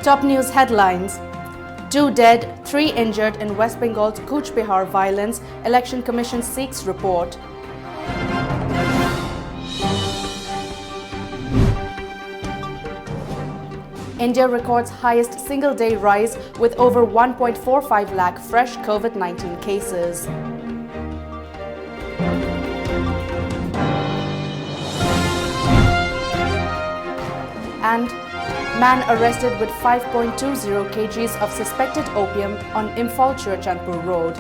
Top news headlines. 2 dead, 3 injured in West Bengal's Cooch Behar violence. Election Commission seeks report. India records highest single-day rise with over 1.45 lakh fresh COVID-19 cases. And man arrested with 5.20 kgs of suspected opium on Imphal-Churachandpur Road.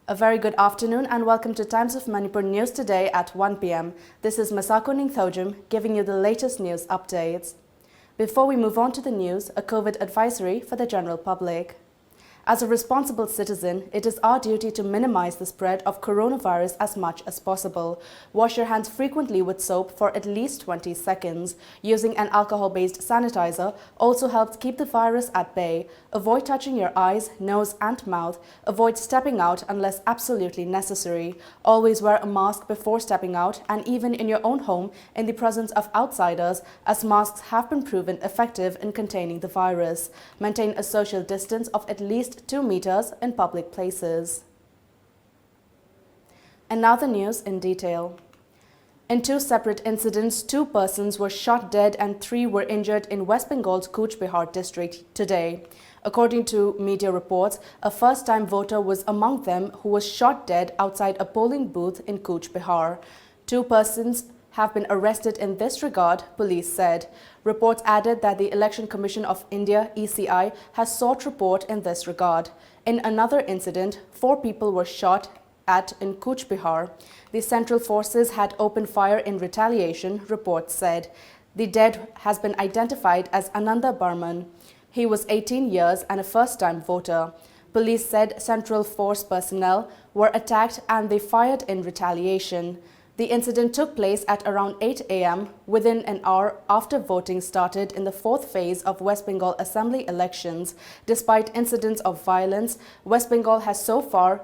A very good afternoon and welcome to Times of Manipur News today at 1 p.m. This is MASACO giving you the latest news updates. Before we move on to the news, a COVID advisory for the general public. As a responsible citizen, it is our duty to minimize the spread of coronavirus as much as possible. Wash your hands frequently with soap for at least 20 seconds. Using an alcohol-based sanitizer also helps keep the virus at bay. Avoid touching your eyes, nose and mouth. Avoid stepping out unless absolutely necessary. Always wear a mask before stepping out and even in your own home in the presence of outsiders, as masks have been proven effective in containing the virus. Maintain a social distance of at least 2 meters in public places. And now the news in detail. In 2 separate incidents, 2 persons were shot dead and 3 were injured in West Bengal's Cooch Behar district today. According to media reports, a first-time voter was among them who was shot dead outside a polling booth in Cooch Behar. 2 persons have been arrested in this regard, police said. Reports added that the Election Commission of India, ECI, has sought report in this regard. In another incident, 4 people were shot at in Cooch Behar. The central forces had opened fire in retaliation, reports said. The dead has been identified as Ananda Barman. He was 18 years and a first-time voter. Police said central force personnel were attacked and they fired in retaliation. The incident took place at around 8 a.m. within an hour after voting started in the 4th phase of West Bengal Assembly elections. Despite incidents of violence, West Bengal has so far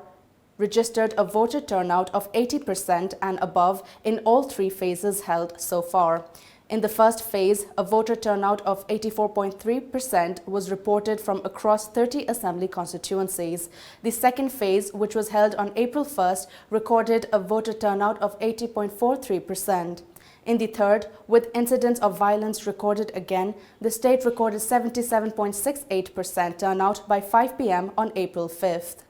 registered a voter turnout of 80% and above in all 3 phases held so far. In the first phase, a voter turnout of 84.3% was reported from across 30 assembly constituencies. The second phase, which was held on April 1st, recorded a voter turnout of 80.43%. In the third, with incidents of violence recorded again, the state recorded 77.68% turnout by 5 p.m. on April 5th.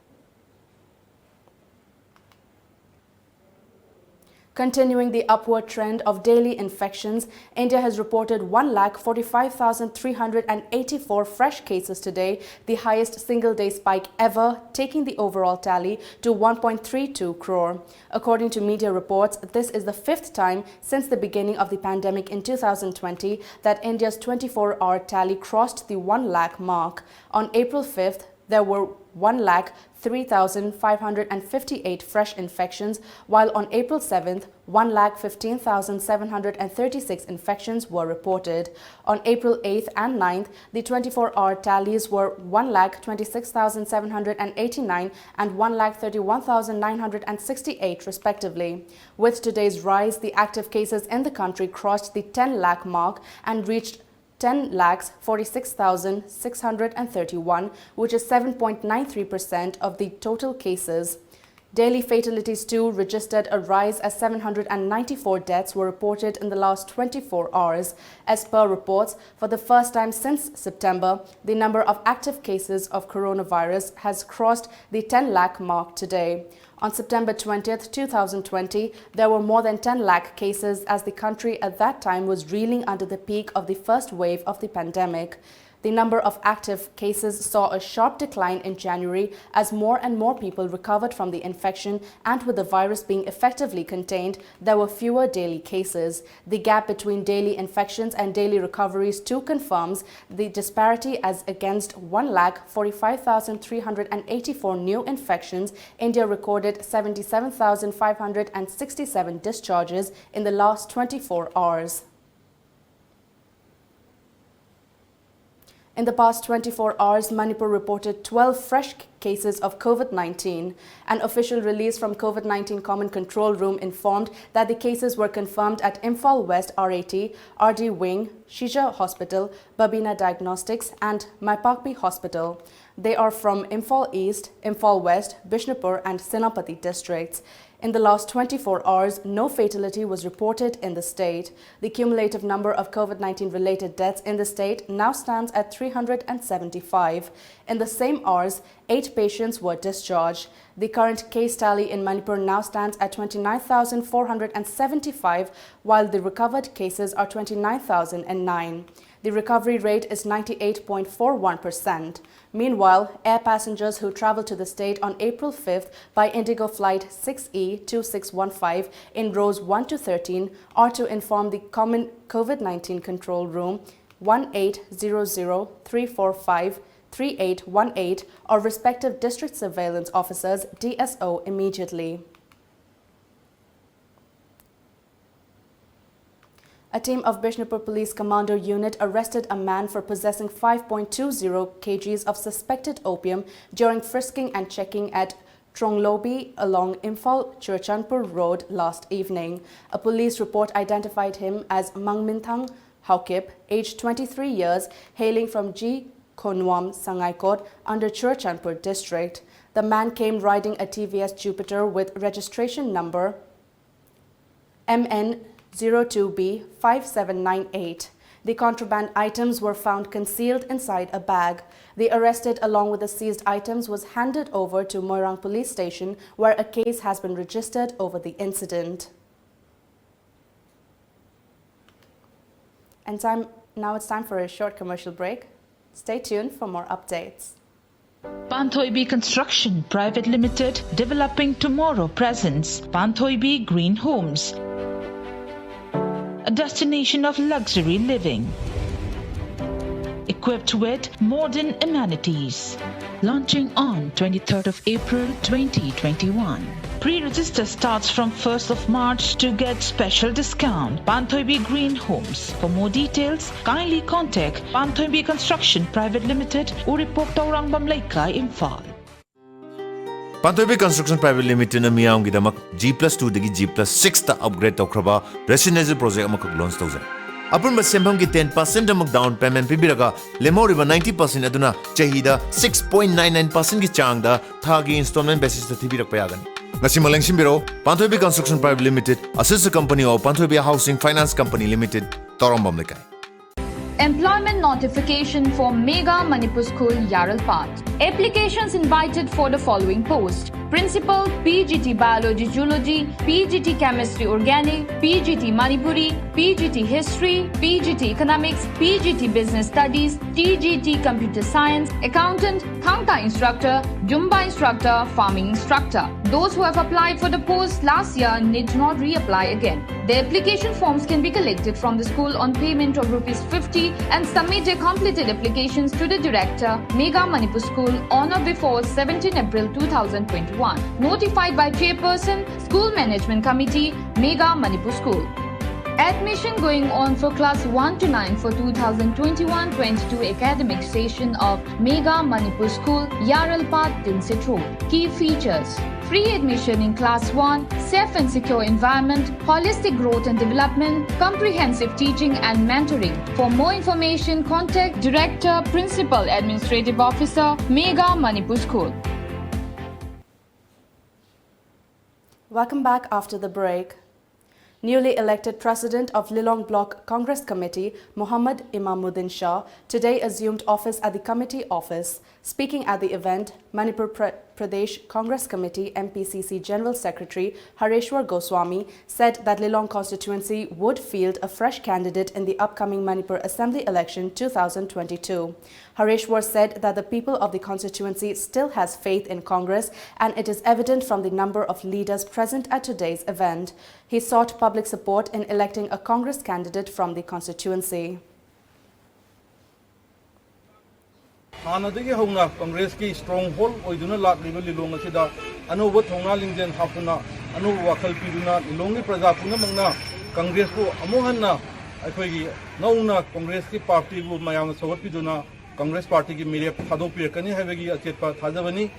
Continuing the upward trend of daily infections, India has reported 1,45,384 fresh cases today, the highest single-day spike ever, taking the overall tally to 1.32 crore. According to media reports, this is the 5th time since the beginning of the pandemic in 2020 that India's 24-hour tally crossed the 1 lakh mark. On April 5th, there were 1,03,558 fresh infections, while on April 7th, 1,15,736 infections were reported. On April 8th and 9th, the 24-hour tallies were 1,26,789 and 1,31,968 respectively. With today's rise, the active cases in the country crossed the 10 lakh mark and reached 10,46,631, which is 7.93% of the total cases. Daily fatalities too registered a rise as 794 deaths were reported in the last 24 hours. As per reports, for the first time since September, the number of active cases of coronavirus has crossed the 10 lakh mark today. On September 20th, 2020, there were more than 10 lakh cases as the country at that time was reeling under the peak of the first wave of the pandemic. The number of active cases saw a sharp decline in January as more and more people recovered from the infection, and with the virus being effectively contained, there were fewer daily cases. The gap between daily infections and daily recoveries too confirms the disparity, as against 1,45,384 new infections, India recorded 77,567 discharges in the last 24 hours. In the past 24 hours, Manipur reported 12 fresh cases of COVID-19. An official release from COVID-19 Common Control Room informed that the cases were confirmed at Imphal West RAT, RD Wing, Shija Hospital, Babina Diagnostics and Maipakpi Hospital. They are from Imphal East, Imphal West, Bishnupur and Senapati districts. In the last 24 hours, no fatality was reported in the state. The cumulative number of COVID-19 related deaths in the state now stands at 375. In the same hours, 8 patients were discharged. The current case tally in Manipur now stands at 29,475, while the recovered cases are 29,009. The recovery rate is 98.41%. Meanwhile, air passengers who traveled to the state on April 5th by Indigo Flight 6E2615 in rows 1 to 13 are to inform the Common COVID-19 Control Room 1800-345-3818 or respective district surveillance officers DSO immediately. A team of Bishnupur Police Commando Unit arrested a man for possessing 5.20 kgs of suspected opium during frisking and checking at Tronglobi along Imphal Churchanpur Road last evening. A police report identified him as Mangminthang Haukip, aged 23 years, hailing from G. Konwam, Sangaikot, under Churchanpur district. The man came riding a TVS Jupiter with registration number MN 02B5798. The contraband items were found concealed inside a bag. The arrested along with the seized items was handed over to Moirang Police Station, where a case has been registered over the incident. And now it's time for a short commercial break. Stay tuned for more updates. Panthoibi Construction Private Limited, developing tomorrow presents Panthoibi Green Homes, a destination of luxury living, equipped with modern amenities. Launching on 23rd of April 2021. Pre-register starts from 1st of March to get special discount. Panthoibi Green Homes. For more details, kindly contact Panthoibi Construction Private Limited, Uripok Taurang Bamlaika, Imphal. Panthoibi Construction Private Limited na miyam gidamak G+2 dagi G+6 ta upgrade tawkraba residential project amakak launch tawzai. Apun ba sembam gi 10% amak down payment pibiraga lemoriba 90% aduna chahida 6.99% gi changda thagi installment basis ta thibirak payagani. Ngasi malengsim biro Panthoibi Construction Private Limited, a sister company of Panthoibi Housing Finance Company Limited, Torambam Lekai. Employment notification for Mega Manipur School Yaralpat. Applications invited for the following post: Principal, PGT Biology Zoology, PGT Chemistry Organic, PGT Manipuri, PGT History, PGT Economics, PGT Business Studies, TGT Computer Science, Accountant, Thangta Instructor, Jumba Instructor, Farming Instructor. Those who have applied for the post last year need not reapply again. The application forms can be collected from the school on payment of ₹50 and submit their completed applications to the Director, Mega Manipur School on or before 17 April 2021. Notified by Chairperson, School Management Committee, Mega Manipur School. Admission going on for class 1 to 9 for 2021-22 academic session of Mega Manipur School, Yaralpat, Dinsit Road. Key features: free admission in class 1, safe and secure environment, holistic growth and development, comprehensive teaching and mentoring. For more information, contact Director, Principal Administrative Officer, Mega Manipur School. Welcome back after the break. Newly elected President of Lilong Block Congress Committee, Muhammad Imamuddin Shah, today assumed office at the committee office. Speaking at the event, Manipur Pradesh Congress Committee MPCC General Secretary Hareshwar Goswami said that Lilong constituency would field a fresh candidate in the upcoming Manipur Assembly election 2022. Hareshwar said that the people of the constituency still has faith in Congress, and it is evident from the number of leaders present at today's event. He sought public support in electing a Congress candidate from the constituency. Hanadagi Hona Congress ki stronghold oiduna lakliba Lilong asida anuba thongna lingjen hapuna anu wakal piduna Lilongi praja puna mangna Congress ko amuhanna akhoi nauna Congress ki party bu mayam sawat piduna Congress Party ki mere thado pirakani habegi achetpa thajabani.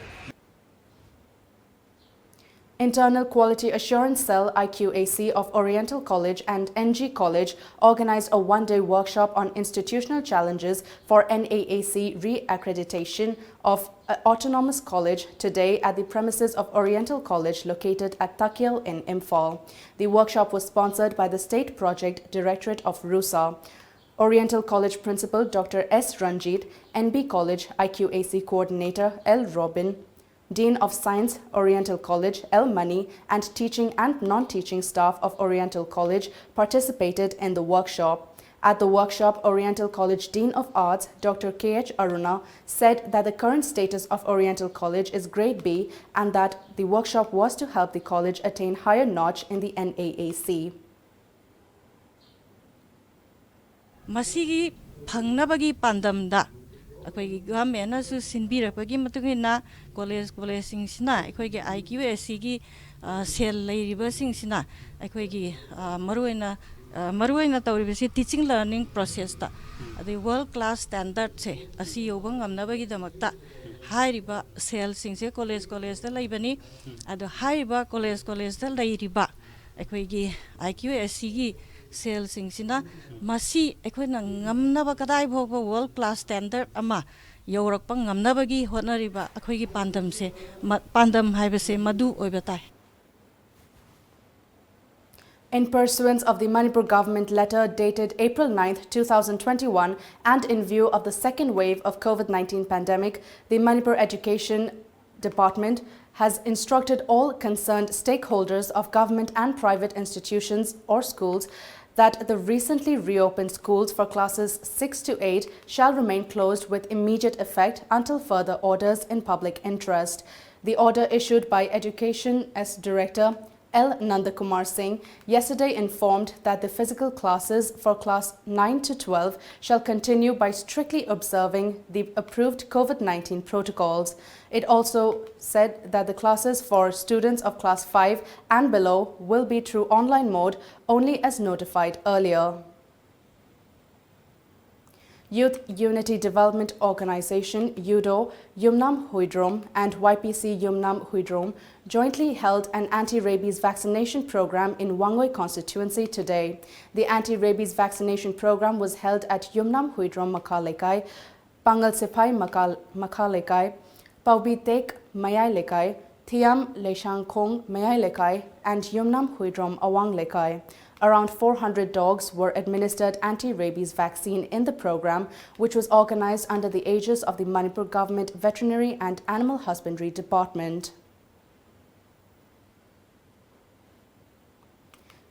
Internal Quality Assurance Cell IQAC of Oriental College and NG College organized a one-day workshop on institutional challenges for NAAC re-accreditation of Autonomous College today at the premises of Oriental College located at Takil in Imphal. The workshop was sponsored by the State Project Directorate of RUSA. Oriental College Principal Dr. S. Ranjit, NB College IQAC Coordinator L. Robin, Dean of Science, Oriental College, L. Mani, and teaching and non-teaching staff of Oriental College participated in the workshop. At the workshop, Oriental College Dean of Arts, Dr. K.H. Aruna, said that the current status of Oriental College is Grade B and that the workshop was to help the college attain higher notch in the NAAC. Masigi Pangnabagi Pandamda. Akwai government asu sinbirapagi matungina college singsina akwai gi IQAC gi cell leiriba singsina akwai gi maruina tawribasi teaching learning process ta the world class standard se asi yobang amnabagi damakta hairiba cell singse college da laibani ado hairiba college da lairiba akwai gi IQAC gi cell singsina masi akoina ngamnaba kadai bhogba world class standard ama yaurakpa ngamnabagi hotnariba akoigi pandam haibase madu oibatai. In pursuance of the Manipur government letter dated April 9, 2021 and in view of the second wave of COVID-19 pandemic, the Manipur Education Department has instructed all concerned stakeholders of government and private institutions or schools that the recently reopened schools for classes 6 to 8 shall remain closed with immediate effect until further orders in public interest. The order issued by Education S Director L. Nandakumar Singh yesterday informed that the physical classes for class 9 to 12 shall continue by strictly observing the approved COVID-19 protocols. It also said that the classes for students of class 5 and below will be through online mode only as notified earlier. Youth Unity Development Organization UDO, Yumnam Huidrom and YPC Yumnam Huidrom jointly held an anti-rabies vaccination program in Wangoi constituency today. The anti-rabies vaccination program was held at Yumnam Huidrom Makalekai, Pangal Sipai Makalekai, Paubitek Mayai Lekai, Thiam Leshangkong Mayai Lekai and Yumnam Huidrom Awang Lekai. Around 400 dogs were administered anti-rabies vaccine in the program, which was organized under the aegis of the Manipur Government Veterinary and Animal Husbandry Department.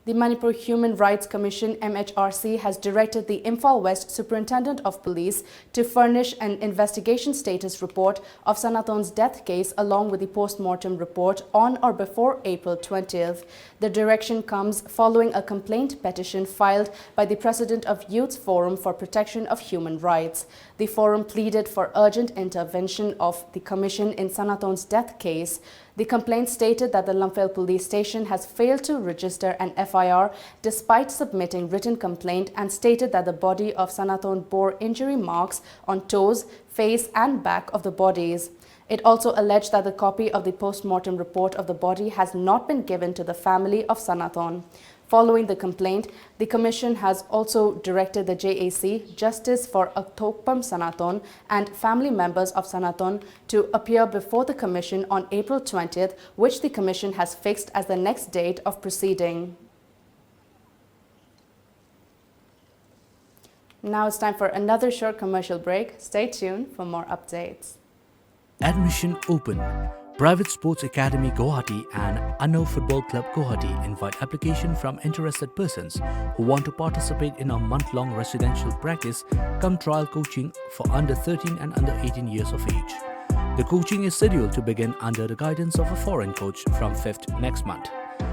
The Manipur Human Rights Commission MHRC has directed the Imphal West Superintendent of Police to furnish an investigation status report of Sanaton's death case along with the post-mortem report on or before April 20th. The direction comes following a complaint petition filed by the President of Youth Forum for Protection of Human Rights. The forum pleaded for urgent intervention of the Commission in Sanaton's death case. The complaint stated that the Lamphel police station has failed to register an FIR despite submitting written complaint and stated that the body of Sanaton bore injury marks on toes, face and back of the bodies. It also alleged that the copy of the post-mortem report of the body has not been given to the family of Sanaton. Following the complaint, the Commission has also directed the JAC, Justice for Aktokpam Sanaton, and family members of Sanaton to appear before the Commission on April 20th, which the Commission has fixed as the next date of proceeding. Now it's time for another short commercial break. Stay tuned for more updates. Admission open. Private Sports Academy Guwahati and Anno Football Club Guwahati invite application from interested persons who want to participate in a month-long residential practice cum trial coaching for under 13 and under 18 years of age. The coaching is scheduled to begin under the guidance of a foreign coach from 5th next month.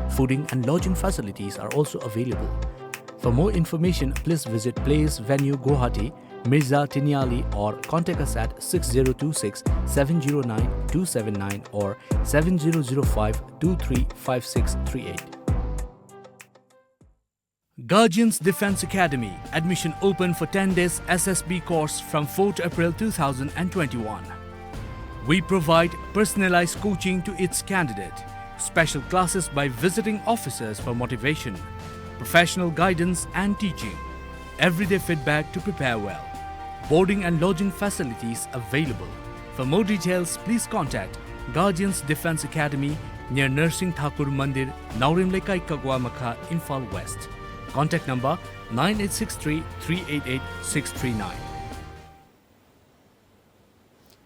Fooding and lodging facilities are also available. For more information, please visit Place Venue Guwahati, Mirza Tiniali or contact us at 6026 709 279 or 7005 235638. Guardians Defense Academy. Admission open for 10 days SSB course from 4th April 2021. We provide personalized coaching to its candidate, special classes by visiting officers for motivation, professional guidance and teaching, everyday feedback to prepare well, boarding and lodging facilities available. For more details, please contact Guardians Defense Academy near Nursing Thakur Mandir, Naurim Lekai Kagwa Makha, Imphal West. Contact number 9863 388 639.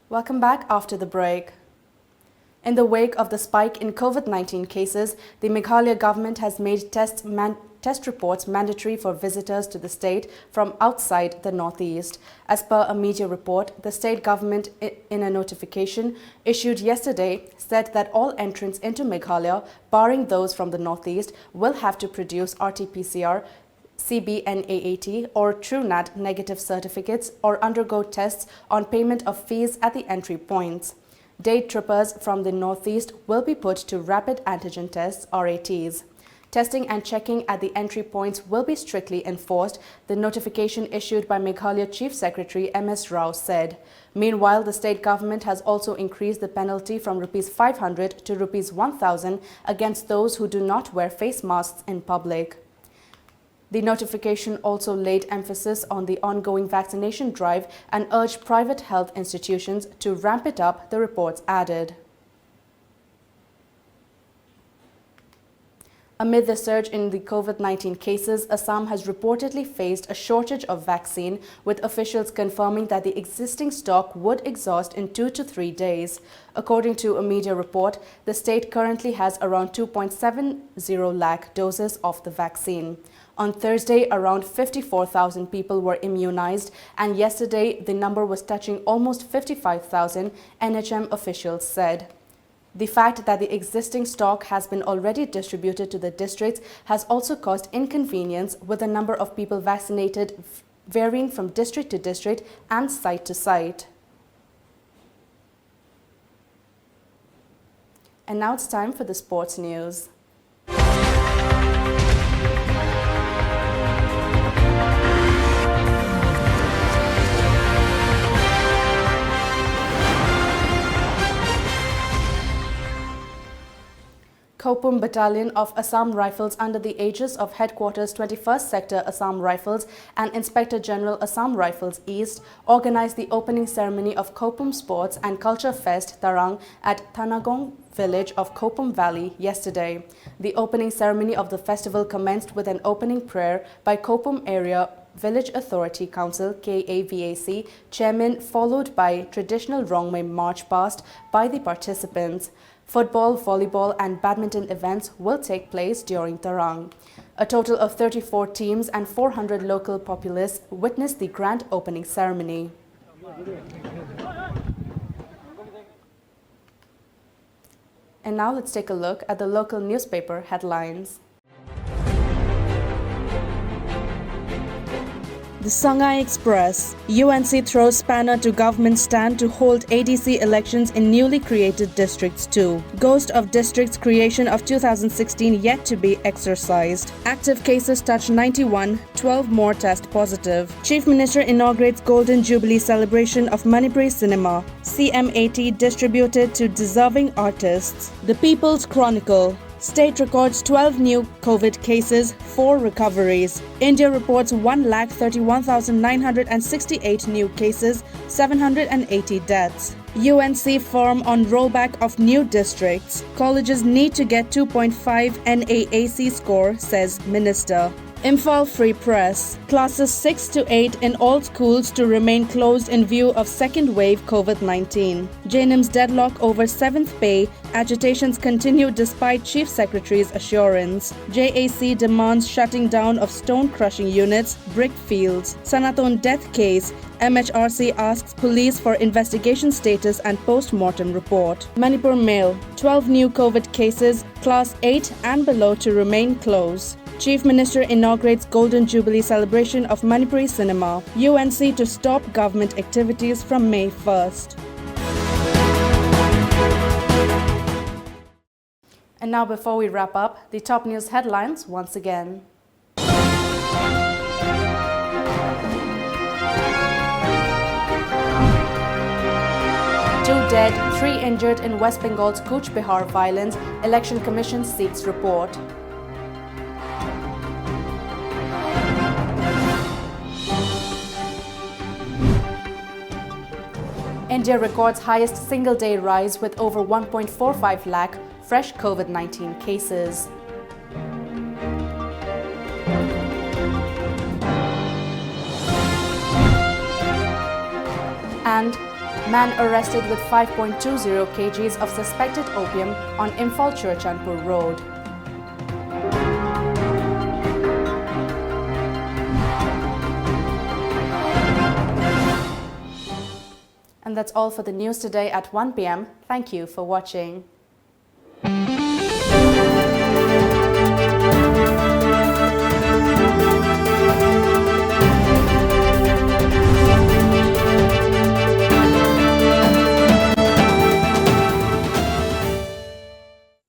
Welcome back after the break. In the wake of the spike in COVID-19 cases, the Meghalaya government has made test reports mandatory for visitors to the state from outside the northeast. As per a media report, the state government, in a notification issued yesterday, said that all entrants into Meghalaya, barring those from the northeast, will have to produce RT-PCR, CBNAAT or TrueNat negative certificates or undergo tests on payment of fees at the entry points. Day trippers from the northeast will be put to rapid antigen tests, RATs. Testing and checking at the entry points will be strictly enforced, the notification issued by Meghalaya Chief Secretary MS Rao said. Meanwhile, the state government has also increased the penalty from Rs500 to Rs1,000 against those who do not wear face masks in public. The notification also laid emphasis on the ongoing vaccination drive and urged private health institutions to ramp it up, the reports added. Amid the surge in the COVID-19 cases, Assam has reportedly faced a shortage of vaccine, with officials confirming that the existing stock would exhaust in 2 to 3 days. According to a media report, the state currently has around 2.70 lakh doses of the vaccine. On Thursday, around 54,000 people were immunized, and yesterday the number was touching almost 55,000, NHM officials said. The fact that the existing stock has been already distributed to the districts has also caused inconvenience, with the number of people vaccinated varying from district to district and site to site. And now it's time for the sports news. Kopum Battalion of Assam Rifles under the aegis of Headquarters 21st Sector Assam Rifles and Inspector General Assam Rifles East organized the opening ceremony of Kopum Sports and Culture Fest Tarang at Thanagong village of Kopum Valley yesterday. The opening ceremony of the festival commenced with an opening prayer by Kopum Area Village Authority Council KAVAC chairman, followed by traditional Rongmei march past by the participants. Football, volleyball and badminton events will take place during Tarang. A total of 34 teams and 400 local populace witnessed the grand opening ceremony. And now let's take a look at the local newspaper headlines. The Sangha Express. UNC throws spanner to government stand to hold ADC elections in newly created districts too. Ghost of districts creation of 2016 yet to be exorcised. Active cases touch 91, 12 more test positive. Chief Minister inaugurates Golden Jubilee celebration of Manipuri cinema. CMAT distributed to deserving artists. The People's Chronicle. State records 12 new COVID cases, 4 recoveries. India reports 1,31,968 new cases, 780 deaths. UNC firm on rollback of new districts. Colleges need to get 2.5 NAAC score, says Minister. Imphal Free Press. Classes 6 to 8 in all schools to remain closed in view of second wave COVID-19. JNIM's deadlock over 7th pay. Agitations continue despite Chief Secretary's assurance. JAC demands shutting down of stone crushing units, brick fields. Sanaton death case. MHRC asks police for investigation status and post-mortem report. Manipur Mail. 12 new COVID cases, class 8 and below to remain closed. Chief Minister inaugurates Golden Jubilee celebration of Manipuri cinema. UNC to stop government activities from May 1st. And now, before we wrap up, the top news headlines once again. dead, 3 injured in West Bengal's Cooch Behar violence, Election Commission seeks report. India records highest single-day rise with over 1.45 lakh fresh COVID-19 cases. And man arrested with 5.20 kgs of suspected opium on Imphal Churchandpur Road. And that's all for the news today at 1 p.m. Thank you for watching.